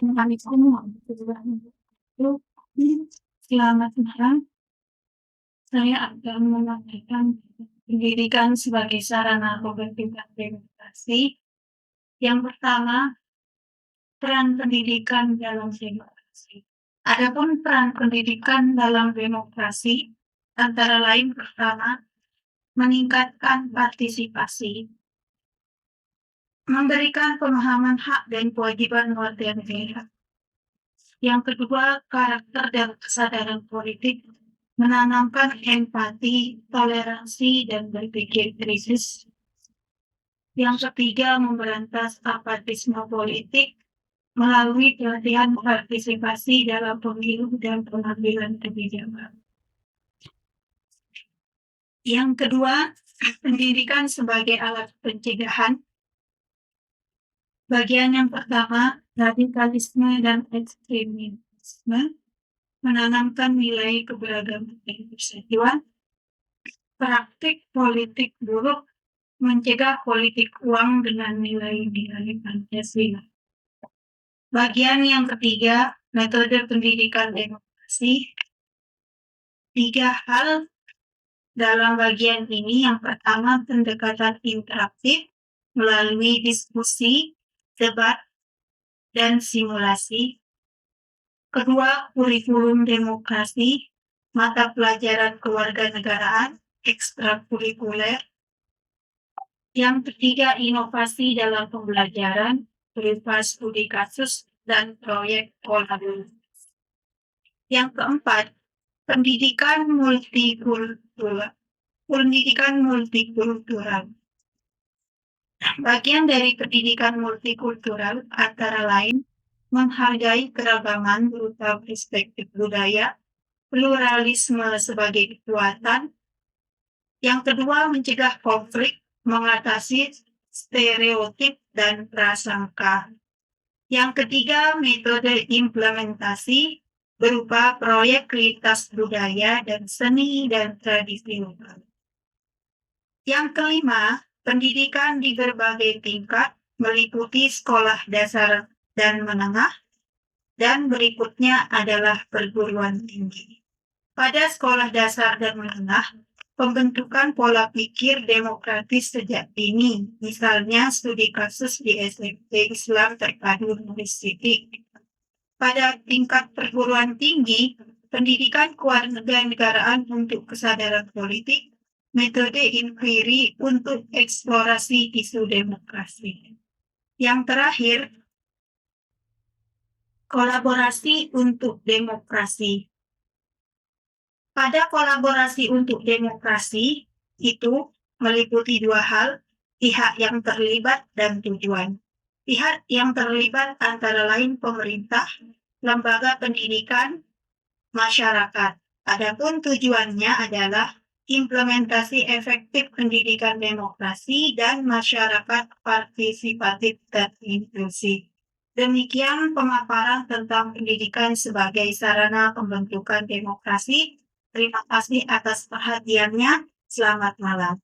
memahami semua perubahan itu. Selamat malam, saya akan menyampaikan pendidikan sebagai sarana pembentukan demokrasi. Yang pertama, peran pendidikan dalam demokrasi. Adapun peran pendidikan dalam demokrasi antara lain pertama, meningkatkan partisipasi, memberikan pemahaman hak dan kewajiban warga negara. Yang kedua, karakter dan kesadaran politik, menanamkan empati, toleransi, dan berpikir kritis. Yang ketiga, memberantas apatisme politik melalui pelatihan partisipasi dalam pemilu dan pengambilan kebijakan. Yang kedua, pendidikan sebagai alat pencegahan. Bagian yang pertama, radikalisme dan ekstremisme, menanamkan nilai keberagaman dan persatuan. Praktik politik buruk, mencegah politik uang dengan nilai-nilai Pancasila. Bagian yang ketiga, metode pendidikan demokrasi. 3 hal dalam bagian ini. Yang pertama, pendekatan interaktif melalui diskusi, debat, dan simulasi. Kedua, kurikulum demokrasi, mata pelajaran kewarganegaraan, ekstrakurikuler. Yang ketiga, inovasi dalam pembelajaran, berupa studi kasus dan proyek kolaborasi. Yang keempat, pendidikan multikultural. Bagian dari pendidikan multikultural antara lain menghargai keragaman berupa perspektif budaya, pluralisme sebagai kekuatan. Yang kedua, mencegah konflik, mengatasi stereotip dan prasangka. Yang ketiga, metode implementasi berupa proyek lintas budaya dan seni dan tradisi lokal. Yang kelima, pendidikan di berbagai tingkat meliputi sekolah dasar dan menengah, dan berikutnya adalah perguruan tinggi. Pada sekolah dasar dan menengah, pembentukan pola pikir demokratis sejak dini, misalnya studi kasus di SMP Islam Terpadu University. Pada tingkat perguruan tinggi, pendidikan kewarganegaraan untuk kesadaran politik, metode inquiry untuk eksplorasi isu demokrasi. Yang terakhir, kolaborasi untuk demokrasi. Pada kolaborasi untuk demokrasi itu meliputi 2 hal, pihak yang terlibat dan tujuan. Pihak yang terlibat antara lain pemerintah, lembaga pendidikan, masyarakat. Adapun tujuannya adalah implementasi efektif pendidikan demokrasi dan masyarakat partisipatif dan inklusif. Demikian pemaparan tentang pendidikan sebagai sarana pembentukan demokrasi. Terima kasih atas perhatiannya. Selamat malam.